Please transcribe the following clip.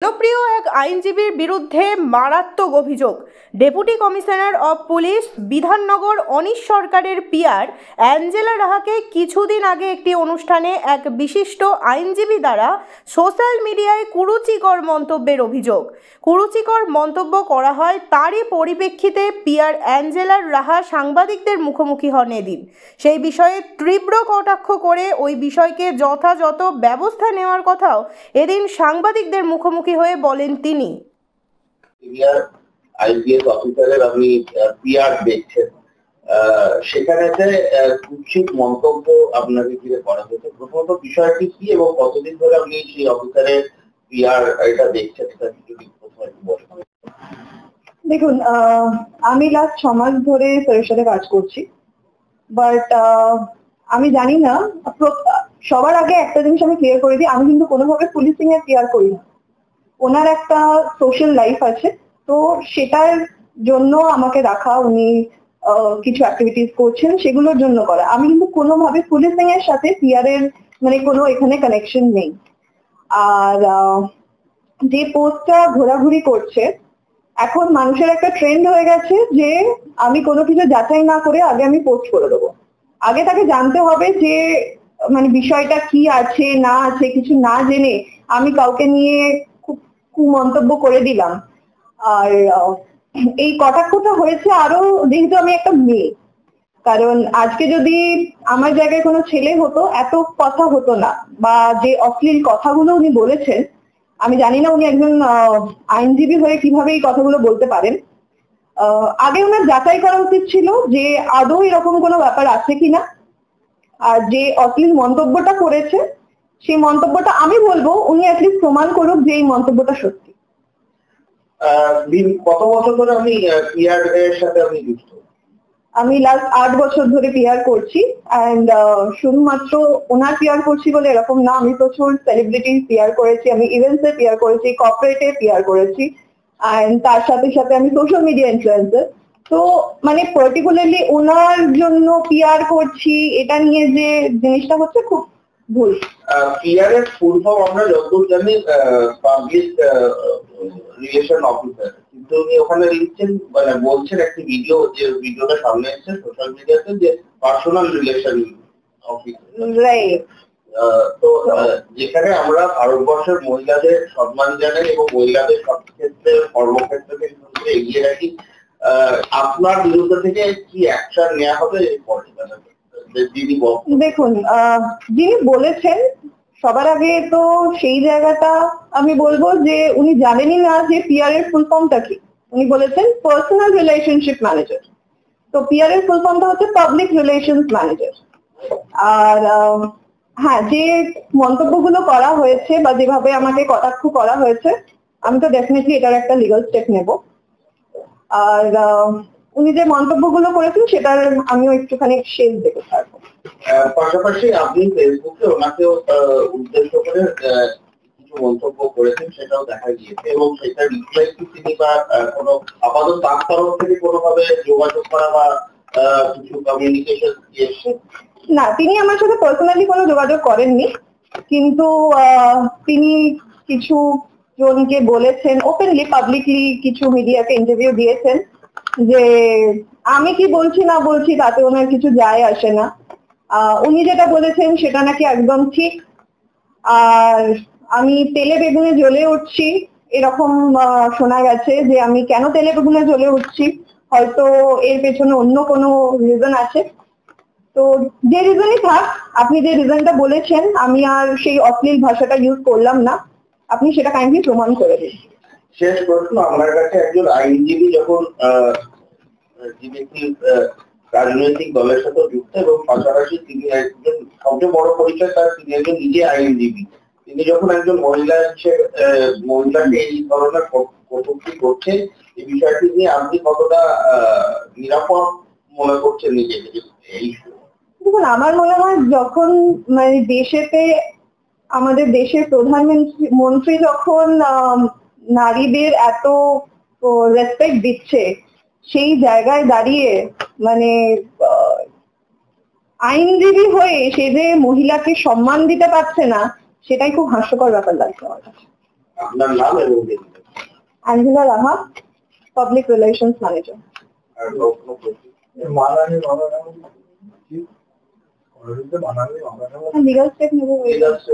জনপ্রিয় এক আইনজীবীর বিরুদ্ধে মারাত্মক অভিযোগ। Deputy commissioner of police Bidhannagar Anish সরকারের পিআর অ্যাঞ্জেলা রাহাকে কিছুদিন আগে একটি অনুষ্ঠানে এক বিশিষ্ট আইনজীবী দ্বারা সোশ্যাল মিডিয়ায় কুরুচিকর মন্তব্যের অভিযোগ। কুরুচিকর মন্তব্য করা হয়, তারই পরিপ্রেক্ষিতে পিআর অ্যাঞ্জেলা রাহা সাংবাদিকদের মুখোমুখি হন এদিন। সেই বিষয়ে তীব্র কটাক্ষ করে ওই বিষয়কে যথাযথ ব্যবস্থা নেওয়ার কথাও এদিন সাংবাদিকদের মুখোমুখি হয়ে বলেন তিনি। আইপিএস অফিসারের আপনি পিআর দেখছেন, সেখানে কুৎসিত মন্তব্য আপনাকে ঘিরে করা হয়েছে। প্রথমত বিষয়টি কি এবং কতদিন ধরে আপনি সেই অফিসারের পিআর এটা দেখছেন, দেখুন, আমি লাস্ট 6 মাস ধরে স্যারের সাথে কাজ করছি, বাট আমি জানি না, সবার আগে একটা জিনিস আমি ক্লিয়ার করে দিই, আমি কিন্তু কোনোভাবে পুলিশিং এর পিআর করি না। ওনার একটা সোশ্যাল লাইফ আছে, তো সেটার জন্য আমাকে রাখা, উনি কিছু অ্যাক্টিভিটিস করছেন সেগুলোর জন্য করা। আমি কিন্তু কোনোভাবে পুলিশিং এর সাথে পিআর এর মানে কোনো এখানে কানেকশন নেই। আর যে পোস্টটা ঘোরাঘুরি করছে, এখন মানুষের একটা ট্রেন্ড হয়ে গেছে যে আমি কোনো কিছু যাচাই না করে আগে আমি পোস্ট করে দেবো। আগে তাকে জানতে হবে যে মানে বিষয়টা কি আছে না আছে, কিছু না জেনে আমি কাউকে নিয়ে খুব কুমন্তব্য করে দিলাম। আর এই কটাক্ষটা হয়েছে আরো যেহেতু আমি একটা মেয়ে, কারণ আজকে যদি আমার জায়গায় কোনো ছেলে হতো এত কথা হতো না, বা যে অশ্লীল কথাগুলো উনি বলেছেন, আমি জানি না উনি একজন আইনজীবী হয়ে কিভাবে এই কথাগুলো বলতে পারেন। আগে ওনার যাচাই করা উচিত ছিল যে আদৌ এরকম কোনো ব্যাপার আছে কিনা। আর যে অশ্লীল মন্তব্যটা করেছে সেই মন্তব্যটা আমি বলবো উনি অ্যাটলিস্ট প্রমাণ করুক যে এই মন্তব্যটা সত্যি। কত বছর ধরে আপনি পিআর এর সাথে আপনি যুক্ত? আমি লাস্ট 8 বছর ধরে পিআর করছি। এন্ড শুধুমাত্র ওনার পিআর করছি বলে এরকম না, আমি প্রচুর সেলিব্রিটি পিআর করেছি, আমি ইভেন্টস এ পিআর করেছি, কর্পোরেটে পিআর করেছি, এন্ড তার সাথে সাথে আমি সোশ্যাল মিডিয়া ইনফ্লুয়েন্সার। তো মানে পার্টিকুলারলি ওনার জন্য পিআর করছি এটা নিয়ে যে জিনিসটা হচ্ছে খুব ভুল। পিআর এর ফুল ফর্ম আমরা যতদূর জানি পাবলিক রিলেশন অফিসার, কিন্তু উনি ওখানে লিখছেন মানে বলছেন একটি ভিডিও, যে ভিডিওটা সামনে এসেছে সোশ্যাল মিডিয়াতে, যে পার্সোনাল রিলেশন অফিসার। রাইট। তো যেখানে আমরা ভারতবর্ষের মহিলাদের সম্মান জানাই এবং মহিলাদের সব ক্ষেত্রে কর্মক্ষেত্রে এগিয়ে রাখি, আপনার বিরুদ্ধে থেকে কি অ্যাকশন নেওয়া হবে? দেখুন, যিনি বলেছেন সবার আগে তো সেই জায়গাটা আমি বলবো যে উনি জানেনই না যে পিআর এর ফুল ফর্মটা কি। উনি বলেছেন পার্সোনাল রিলেশনশিপ ম্যানেজার, তো পিআর এর ফুল ফর্মটা হচ্ছে পাবলিক রিলেশনস ম্যানেজার। আর হ্যাঁ, যে মন্তব্যগুলো করা হয়েছে বা যেভাবে আমাকে কটাক্ষ করা হয়েছে, আমি তো ডেফিনেটলি এটার একটা লিগাল স্টেপ নেব। আর উনি যে মন্তব্যগুলো করেছেন সেটার আমিও একটুখানি শেষ দেখে থাকবো। পাশাপাশি আপনি ফেসবুকে ওনাকে উদ্দেশ্য করে কিছু মন্তব্য করেছেন, সেটাও দেখা গিয়েছে, এবং সেটা রিপ্লাই কি তিনি বা কোনো আপাতত তার তরফ থেকে কোনোভাবে যোগাযোগ করা বা কিছু কমিউনিকেশন এসেছে? না, তিনি আমার সাথে পার্সোনালি কোনো যোগাযোগ করেননি, কিন্তু তিনি কিছু জনকে বলেছেন ওপেনলি পাবলিকলি, কিছু মিডিয়াকে ইন্টারভিউ দিয়েছেন যে আমি কি বলছি না বলছি তাতে ওনার কিছু যায় আসে না। উনি যেটা বলেছেন সেটা নাকি একদম ঠিক। আর আমি তেলে বেগুনে জ্বলে উঠছি এরকম শোনা গেছে, যে আমি কেন তেলে বেগুনে জ্বলে উঠছি, হয়তো এর পেছনে অন্য কোনো রিজন আছে। তো যে রিজনই থাক, আপনি যে রিজনটা বলেছেন আমি আর সেই অশ্লীল ভাষাটা ইউজ করলাম না, আপনি সেটা কাইন্ডলি প্রমাণ করে দিন। শেষ প্রশ্ন আমার কাছে, একজন আইনজীবী যখন রাজনৈতিক দলের সাথে যুক্ত এবং পাশাপাশি তিনি একজন সবচেয়ে বড় পরিচয় তার, তিনি একজন নিজে আইনজীবী, তিনি যখন একজন মহিলাকে এই ধরনের কটূক্তি করছে, এই বিষয়টি নিয়ে আপনি কতটা নিরাপদ মনে করছেন নিজেকে? দেখুন, আমার মনে হয় যখন মানে দেশেতে আমাদের দেশের প্রধানমন্ত্রী যখন নারীদের এত রেসপেক্ট দিচ্ছে, সেই জায়গায় দাঁড়িয়ে মানে আইনজীবী হয়ে সে যে মহিলাকে সম্মান দিতে পারছে না, সেটাই খুব হাস্যকর ব্যাপার লাগছে আমার কাছে। আপনার নাম এবং ডেজিগনেশন। অ্যাঞ্জেলা রাহা, পাবলিক রিলেশনস ম্যানেজার। আর কোনো প্রশ্ন? লিগাল স্টেপ নেবো। ঠিক আছে।